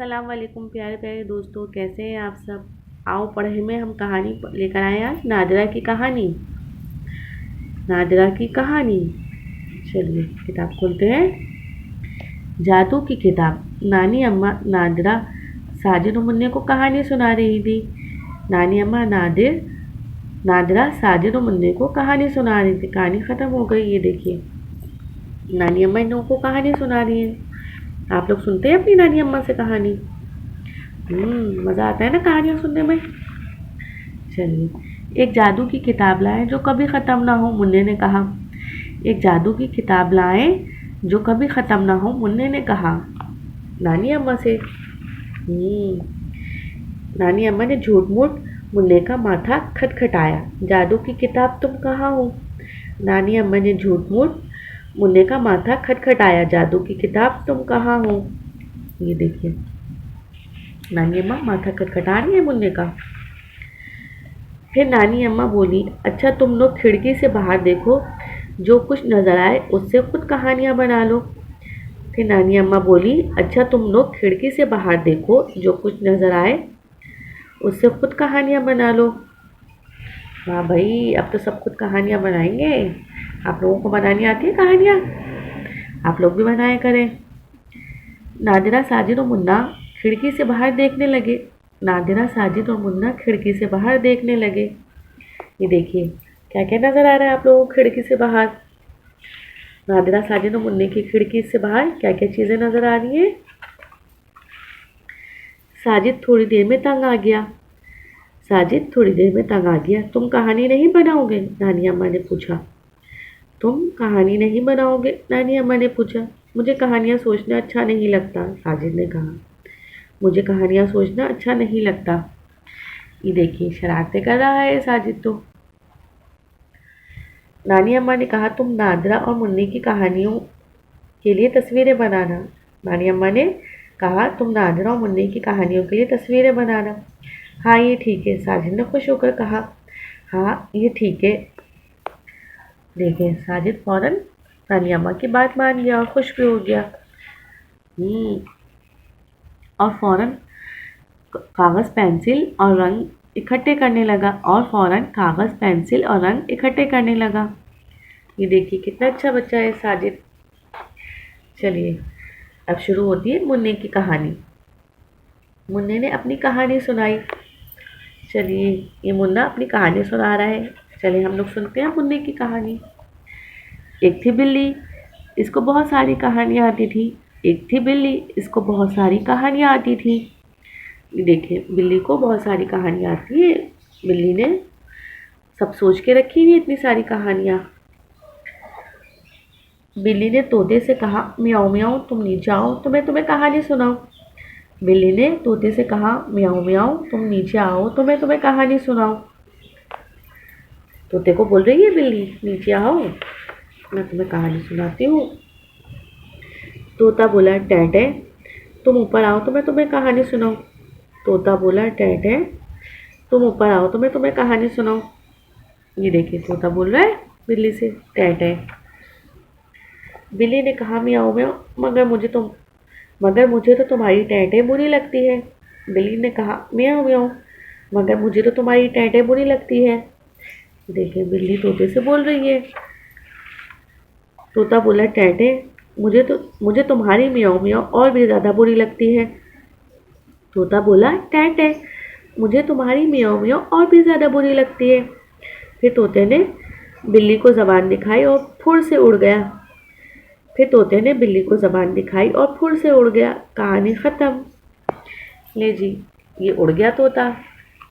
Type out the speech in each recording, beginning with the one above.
अस्सलाम वालेकुम प्यारे प्यारे दोस्तों, कैसे हैं आप सब। आओ पढ़े में हम कहानी लेकर आए आज नादरा की कहानी। नादरा की कहानी। चलिए किताब खोलते हैं। जादू की किताब। नानी अम्मा नादरा साजिद और मुन्ने को कहानी सुना रही थी। नानी अम्मा नादरा साजिद और मुन्ने को कहानी सुना रही थी। कहानी ख़त्म हो गई। ये देखिए नानी अम्मा इन लोगों को कहानी सुना रही है। आप लोग सुनते हैं अपनी नानी अम्मा से कहानी। मज़ा आता है ना कहानियाँ सुनने में। चलिए एक जादू की किताब लाएं जो कभी ख़त्म ना हो, मुन्ने ने कहा। एक जादू की किताब लाएं जो कभी ख़त्म ना हो, मुन्ने ने कहा नानी अम्मा से। नानी अम्मा ने झूठ मूठ मुन्ने का माथा खटखटाया। जादू की किताब तुम कहाँ हो? नानी अम्मा ने झूठ मूठ मुन्ने का माथा खटखटाया। जादू की किताब तुम कहाँ हो? ये देखिए नानी अम्मा माथा खटखटा रही है मुन्ने का। फिर नानी अम्मा बोली, अच्छा तुम लोग खिड़की से बाहर देखो, जो कुछ नज़र आए उससे खुद कहानियाँ बना लो। फिर नानी अम्मा बोली, अच्छा तुम लोग खिड़की से बाहर देखो, जो कुछ नज़र आए उससे खुद कहानियाँ बना लो। वाह भाई, अब तो सब खुद कहानियाँ बनाएंगे। आप लोगों को बनानी आती है कहानियाँ? आप लोग भी बनाया करें। नादिरा साजिद और मुन्ना खिड़की से बाहर देखने लगे। नादिरा साजिद और मुन्ना खिड़की से बाहर देखने लगे। ये देखिए क्या क्या नज़र आ रहा है आप लोगों को खिड़की से बाहर। नादिरा साजिद और मुन्ने की खिड़की से बाहर क्या क्या चीज़ें नज़र आ रही हैं। साजिद थोड़ी देर में तंग आ गया। साजिद थोड़ी देर में तंग आ गया। तुम कहानी नहीं बनाओगे? नानी अम्मा ने पूछा। तुम कहानी नहीं बनाओगे? नानी अम्मा ने पूछा। मुझे कहानियाँ सोचना अच्छा नहीं लगता, साजिद ने कहा। मुझे कहानियाँ सोचना अच्छा नहीं लगता। ये देखिए शरारतें कर रहा है साजिद तो। नानी अम्मा ने कहा, तुम नादरा और मुन्नी की कहानियों के लिए तस्वीरें बनाना। नानी अम्मा ने कहा, तुम नादरा और मुन्नी की कहानियों के लिए तस्वीरें बनाना। हाँ ये ठीक है, साजिद ने खुश होकर कहा। हाँ ये ठीक है। देखें साजिद फौरन नानी अम्मा की बात मान गया और खुश भी हो गया। और फौरन कागज़ पेंसिल और रंग इकट्ठे करने लगा। ये देखिए कितना अच्छा बच्चा है साजिद। चलिए अब शुरू होती है मुन्ने की कहानी। मुन्ने ने अपनी कहानी सुनाई। चलिए ये मुन्ना अपनी कहानी सुना रहा है। चलिए हम लोग सुनते हैं मुन्ने की कहानी। एक थी बिल्ली, इसको बहुत सारी कहानियाँ आती थी। एक थी बिल्ली, इसको बहुत सारी कहानियाँ आती थी। देखिए बिल्ली को बहुत सारी कहानियाँ आती है। बिल्ली ने सब सोच के रखी हुई इतनी सारी कहानियाँ। बिल्ली ने तोते से कहा, म्याऊं म्याऊं तुम नीचे आओ तो मैं तुम्हें कहानी सुनाऊं। बिल्ली ने तोते से कहा, म्याऊं म्याऊं तुम नीचे आओ तो मैं तुम्हें कहानी सुनाऊं। तोते को बोल रही है बिल्ली, नीचे आओ मैं तुम्हें कहानी सुनाती हूँ। तोता बोला, टैटे तुम ऊपर आओ तो मैं तुम्हें कहानी सुनाऊं। तोता बोला, टैटे तुम ऊपर आओ तो मैं तुम्हें कहानी सुनाऊं। ये देखिए तोता बोल रहा है बिल्ली से, टैटे। बिल्ली ने कहा, म्याऊं म्याऊं मगर मुझे तो तुम्हारी टैटे बुरी लगती है। बिल्ली ने कहा, म्याऊं म्याऊं मगर मुझे तो तुम्हारी टैटे बुरी लगती है। देखिए बिल्ली तोते से बोल रही है। तोता बोला, टैटे मुझे तुम्हारी म्याऊं म्याऊं और भी ज़्यादा बुरी लगती है। तोता बोला, टैटे मुझे तुम्हारी म्याऊं म्याऊं और भी ज़्यादा बुरी लगती है। फिर तोते ने बिल्ली को ज़बान दिखाई और फुर से उड़ गया। कहानी ख़त्म। ले जी, ये उड़ गया तोता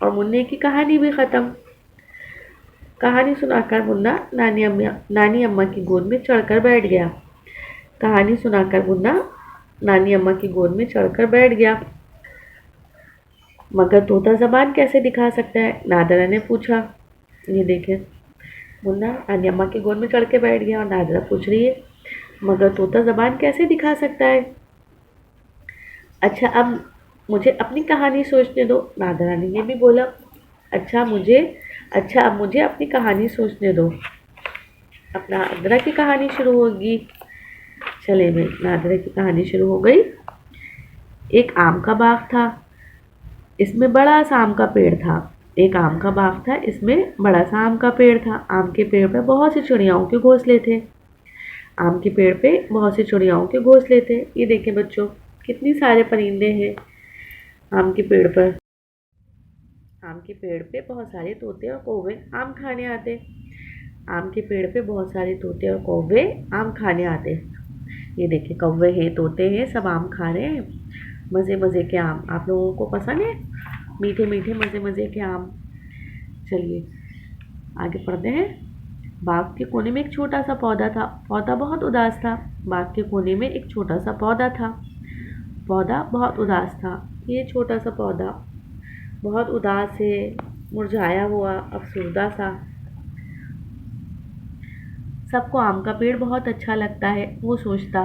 और मुन्ने की कहानी भी ख़त्म। कहानी सुनाकर मुन्ना नानी अम्मा की गोद में चढ़कर बैठ गया। कहानी सुनाकर मुन्ना नानी अम्मा की गोद में चढ़कर बैठ गया। मगर तोता ज़बान कैसे दिखा सकता है? नादरा ने पूछा। ये देखें मुन्ना नानी अम्मा की गोद में चढ़ के बैठ गया और नादरा पूछ रही है, मगर तोता ज़बान कैसे दिखा सकता है? अच्छा अब मुझे अपनी कहानी सोचने दो, नादरा ने भी बोला। अच्छा अब मुझे अपनी कहानी सोचने दो। अब नादरा की कहानी शुरू होगी। चले भाई, नादरा की कहानी शुरू हो गई। एक आम का बाग था, इसमें बड़ा सा आम का पेड़ था। एक आम का बाग था, इसमें बड़ा सा आम का पेड़ था। आम के पेड़ पे बहुत सी चिड़ियाओं के घोंसले थे। आम के पेड़ पे बहुत सी चिड़ियाओं के घोंसले थे। ये देखिए बच्चों, कितनी सारे परिंदे हैं आम के पेड़ पर। आम के पेड़ पे बहुत सारे तोते और कौवे आम खाने आते। आम के पेड़ पे बहुत सारे तोते और कौवे आम खाने आते। ये देखिए, कौवे हैं, तोते हैं, सब आम खा रहे हैं। मज़े मज़े के आम आप लोगों को पसंद है? मीठे मीठे मज़े मज़े के आम। चलिए आगे पढ़ते हैं। बाग के कोने में एक छोटा सा पौधा था। पौधा बहुत उदास था। बाग के कोने में एक छोटा सा पौधा था। पौधा बहुत उदास था। ये छोटा सा पौधा बहुत उदास है, मुरझाया हुआ, अफसरदा सा। सबको आम का पेड़ बहुत अच्छा लगता है, वो सोचता।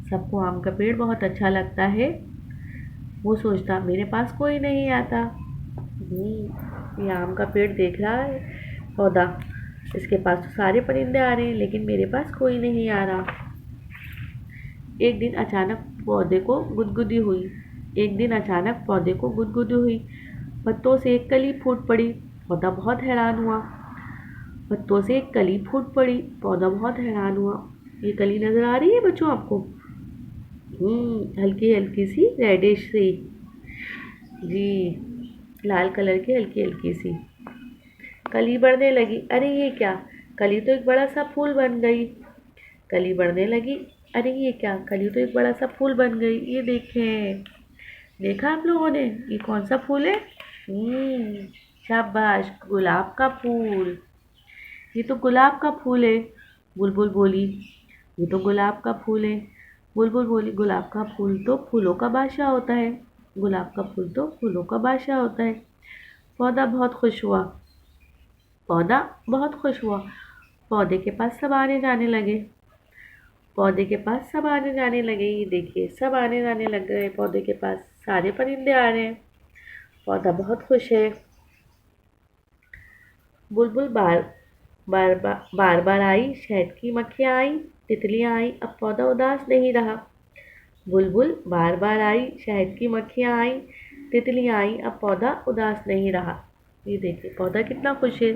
सबको आम का पेड़ बहुत अच्छा लगता है, वो सोचता। मेरे पास कोई नहीं आता। ये आम का पेड़ देख रहा है पौधा, इसके पास तो सारे परिंदे आ रहे हैं, लेकिन मेरे पास कोई नहीं आ रहा। एक दिन अचानक पौधे को गुदगुदी हुई। एक दिन अचानक पौधे को गुदगुदी हुई। पत्तों से एक कली फूट पड़ी। पौधा बहुत हैरान हुआ। पत्तों से एक कली फूट पड़ी। पौधा बहुत हैरान हुआ। ये कली नजर आ रही है बच्चों आपको? हल्की हल्की सी रेडिश सी। जी, लाल कलर की हल्की हल्की सी कली बढ़ने लगी। अरे ये क्या, कली तो एक बड़ा सा फूल बन गई। कली बढ़ने लगी। अरे ये क्या, कली तो एक बड़ा सा फूल बन गई। ये देखें, देखा आप लोगों ने, ये कौन सा फूल है? शाबाश, गुलाब का फूल। ये तो गुलाब का फूल है। बुलबुल बोली, ये तो गुलाब का फूल है। बुलबुल बोली, गुलाब का फूल तो फूलों का बादशाह होता है। गुलाब का फूल तो फूलों का बादशाह होता है। पौधा बहुत खुश हुआ। पौधा बहुत खुश हुआ। पौधे के पास सब आने जाने लगे। पौधे के पास सब आने जाने लगे। ये देखिए, सब आने जाने लग गए पौधे के पास। सारे परिंदे आ रहे हैं। पौधा बहुत खुश है। बुलबुल बार बार आई। शहद की मक्खियाँ आई, तितलियाँ आई। अब पौधा उदास नहीं रहा। बुलबुल बार बार आई। शहद की मक्खियाँ आई, तितलियाँ आई। अब पौधा उदास नहीं रहा। ये देखिए, पौधा कितना खुश है।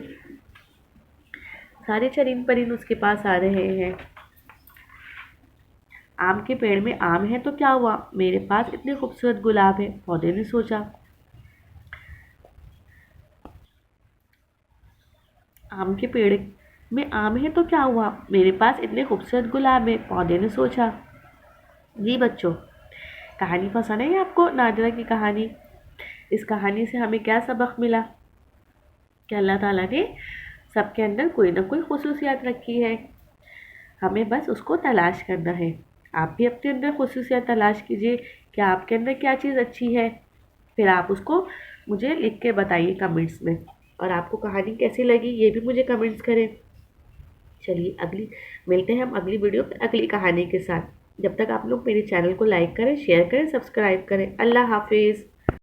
सारे चरिंद परिंद उसके पास आ रहे हैं। आम के पेड़ में आम है तो क्या हुआ, मेरे पास इतने खूबसूरत गुलाब है, पौधे ने सोचा। आम के पेड़ में आम है तो क्या हुआ, मेरे पास इतने खूबसूरत गुलाब है, पौधे ने सोचा। जी बच्चों, कहानी पसंद है आपको? नादिरा की कहानी। इस कहानी से हमें क्या सबक मिला? कि अल्लाह ताला ने सबके अंदर कोई ना कोई खुसूसियात रखी है, हमें बस उसको तलाश करना है। आप भी अपने अंदर खुसूसियात तलाश कीजिए कि आपके अंदर क्या चीज़ अच्छी है। फिर आप उसको मुझे लिख के बताइए कमेंट्स में। और आपको कहानी कैसी लगी ये भी मुझे कमेंट्स करें। चलिए मिलते हैं हम अगली वीडियो में अगली कहानी के साथ। जब तक आप लोग मेरे चैनल को लाइक करें, शेयर करें, सब्सक्राइब करें। अल्लाह हाफिज़।